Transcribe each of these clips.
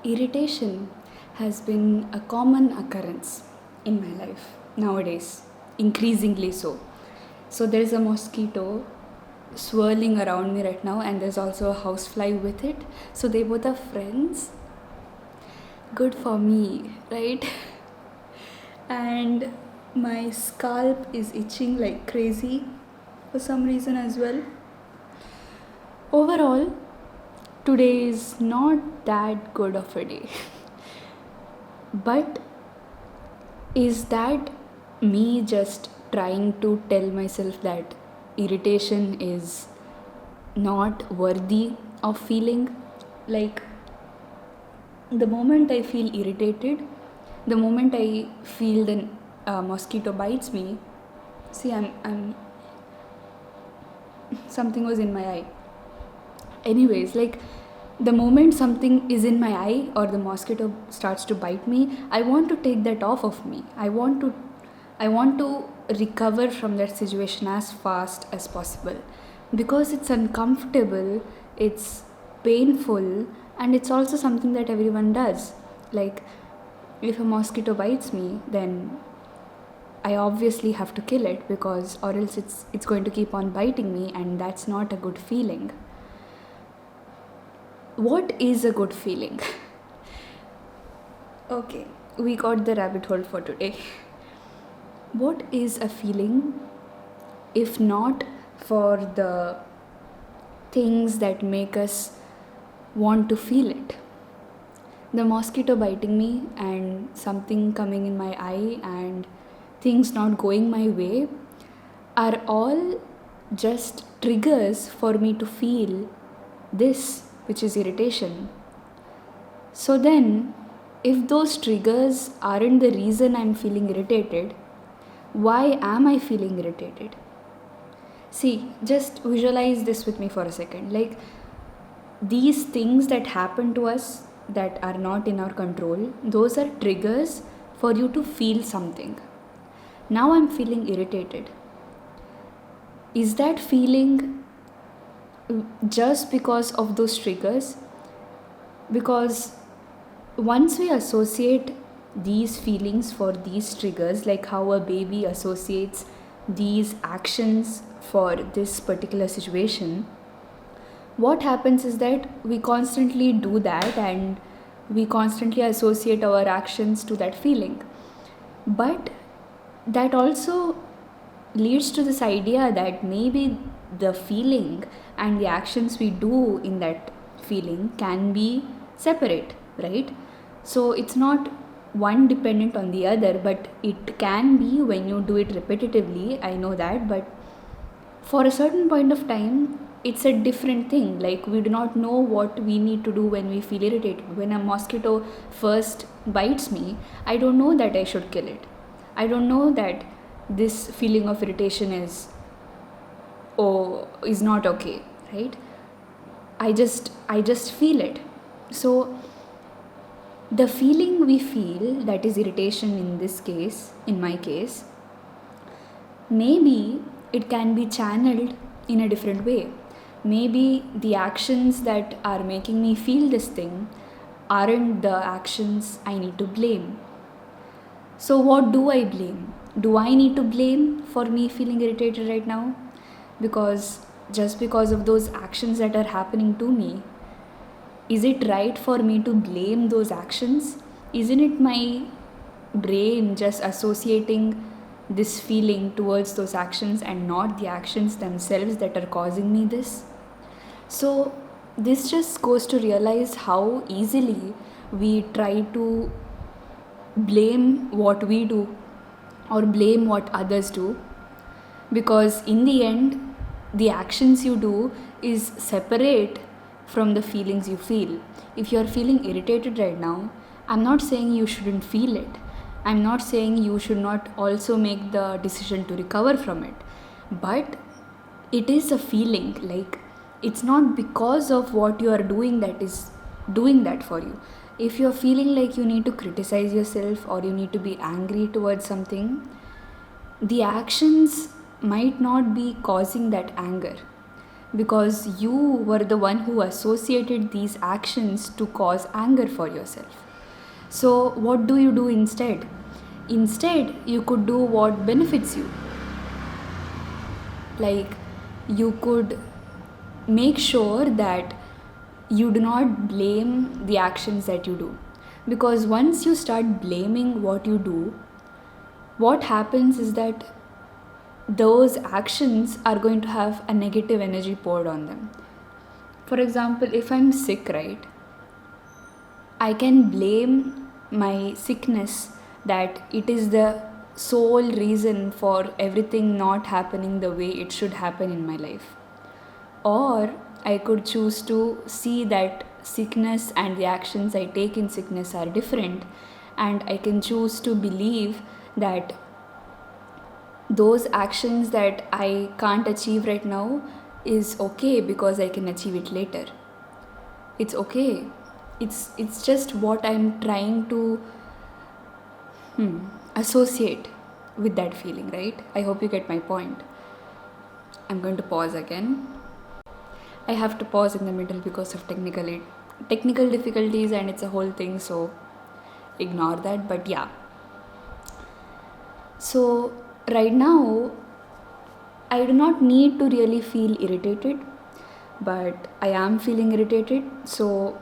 Irritation has been a common occurrence in my life nowadays, increasingly so. So there's a mosquito swirling around me right now, and there's also a housefly with it. So they both are friends. Good for me, right? And my scalp is itching like crazy for some reason as well. Overall, today is not that good of a day. But is that me just trying to tell myself that irritation is not worthy of feeling? Like, the moment I feel irritated, the moment I feel the mosquito bites me, see, I'm something was in my eye. Anyways, like, the moment something is in my eye or the mosquito starts to bite me, I want to take that off of me. I want to recover from that situation as fast as possible, because it's uncomfortable, it's painful, and it's also something that everyone does. Like, if a mosquito bites me, then I obviously have to kill it, because or else it's going to keep on biting me, and that's not a good feeling. What is a good feeling? Okay, we got the rabbit hole for today. What is a feeling if not for the things that make us want to feel it? The mosquito biting me and something coming in my eye and things not going my way are all just triggers for me to feel this, which is irritation. So then, if those triggers aren't the reason I'm feeling irritated, why am I feeling irritated? See, just visualize this with me for a second. Like, these things that happen to us that are not in our control, those are triggers for you to feel something. Now I'm feeling irritated. Is that feeling just because of those triggers? Because once we associate these feelings for these triggers, like how a baby associates these actions for this particular situation, what happens is that we constantly do that and we constantly associate our actions to that feeling. But that also leads to this idea that maybe the feeling and the actions we do in that feeling can be separate, right? So it's not one dependent on the other, but it can be when you do it repetitively. I know that, but for a certain point of time, it's a different thing. Like, we do not know what we need to do when we feel irritated. When a mosquito first bites me, I don't know that I should kill it. I don't know that this feeling of irritation is not okay, right? I just feel it. So the feeling we feel, that is irritation in this case, in my case, maybe it can be channeled in a different way. Maybe the actions that are making me feel this thing aren't the actions I need to blame. So what do I blame? Do I need to blame for me feeling irritated right now? Because just because of those actions that are happening to me, is it right for me to blame those actions? Isn't it my brain just associating this feeling towards those actions and not the actions themselves that are causing me this? So this just goes to realize how easily we try to blame what we do or blame what others do, because in the end, the actions you do is separate from the feelings you feel. If you're feeling irritated right now, I'm not saying you shouldn't feel it. I'm not saying you should not also make the decision to recover from it. But it is a feeling. Like, it's not because of what you are doing that is doing that for you. If you're feeling like you need to criticize yourself or you need to be angry towards something, the actions might not be causing that anger. because you were the one who associated these actions to cause anger for yourself. So, what do you do instead? Instead, you could do what benefits you. Like, you could make sure that you do not blame the actions that you do. Because once you start blaming what you do, what happens is that those actions are going to have a negative energy poured on them. For example, if I'm sick, right, I can blame my sickness that it is the sole reason for everything not happening the way it should happen in my life. Or I could choose to see that sickness and the actions I take in sickness are different, and I can choose to believe that those actions that I can't achieve right now is okay because I can achieve it later. It's okay. It's just what I'm trying to associate with that feeling, right? I hope you get my point. I'm going to pause again. I have to pause in the middle because of technical difficulties, and it's a whole thing, so ignore that. But yeah. So right now I do not need to really feel irritated, but I am feeling irritated. So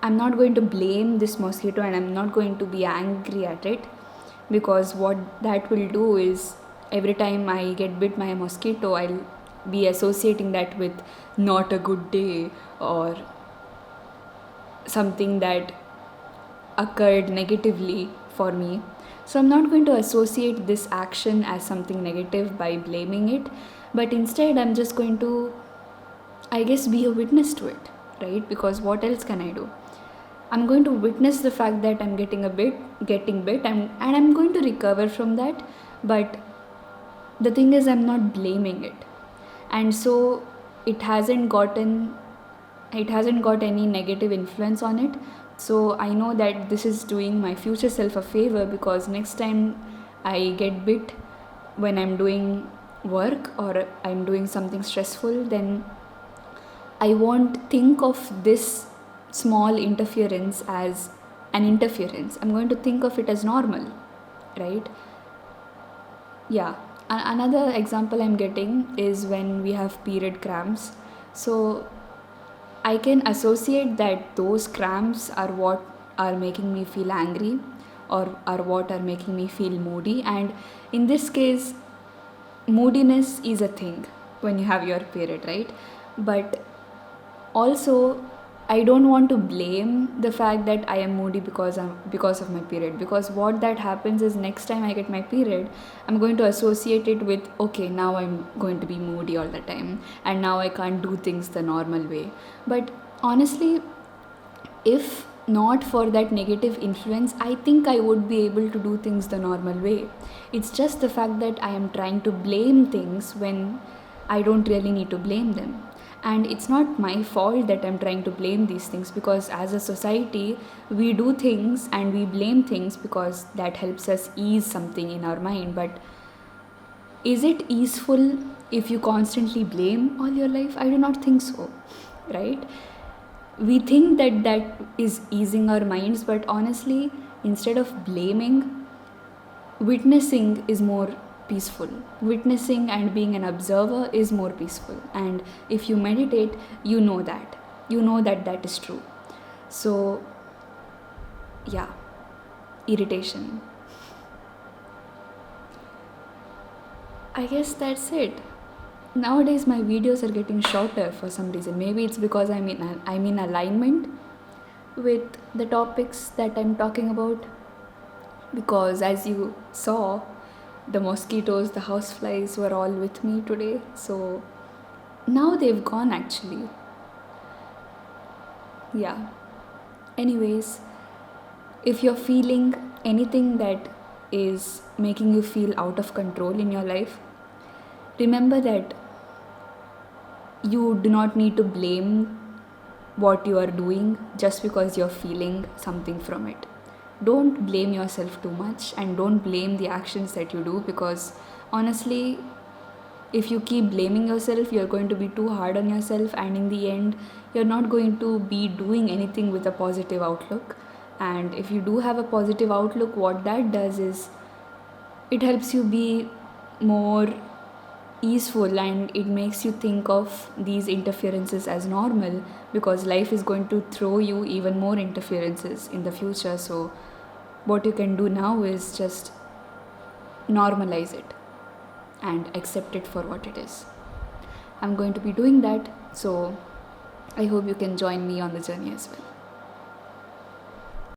I'm not going to blame this mosquito and I'm not going to be angry at it, because what that will do is every time I get bit by a mosquito, I'll be associating that with not a good day or something that occurred negatively for me. So I'm not going to associate this action as something negative by blaming it, but instead I'm just going to, I guess, be a witness to it, right? Because what else can I do? I'm going to witness the fact that I'm getting bit, and I'm going to recover from that. But the thing is, I'm not blaming it, and so it hasn't got any negative influence on it. So I know that this is doing my future self a favor, because next time I get bit when I'm doing work or I'm doing something stressful, then I won't think of this small interference as an interference. I'm going to think of it as normal, right? Yeah. Another example I'm getting is when we have period cramps. So I can associate that those cramps are what are making me feel angry, or are what are making me feel moody. And in this case, moodiness is a thing when you have your period, right? But also, I don't want to blame the fact that I am moody because of my period, because what that happens is next time I get my period, I'm going to associate it with, okay, now I'm going to be moody all the time and now I can't do things the normal way. But honestly, if not for that negative influence, I think I would be able to do things the normal way. It's just the fact that I am trying to blame things when I don't really need to blame them. And it's not my fault that I'm trying to blame these things, because as a society, we do things and we blame things because that helps us ease something in our mind. But is it easeful if you constantly blame all your life? I do not think so, right? We think that that is easing our minds, but honestly, instead of blaming, witnessing is more peaceful. Witnessing and being an observer is more peaceful. And if you meditate, you know that that is true. So, yeah, irritation. I guess that's it. Nowadays, my videos are getting shorter for some reason. Maybe it's because I'm in alignment with the topics that I'm talking about. Because as you saw, the mosquitoes, the houseflies were all with me today. So now they've gone actually. Yeah. Anyways, if you're feeling anything that is making you feel out of control in your life, remember that you do not need to blame what you are doing just because you're feeling something from it. Don't blame yourself too much, and don't blame the actions that you do, because honestly, If you keep blaming yourself, you're going to be too hard on yourself, and in the end, you're not going to be doing anything with a positive outlook. And if you do have a positive outlook, what that does is it helps you be more easeful, and it makes you think of these interferences as normal, because life is going to throw you even more interferences in the future. So what you can do now is just normalize it and accept it for what it is. I'm going to be doing that, so I hope you can join me on the journey as well.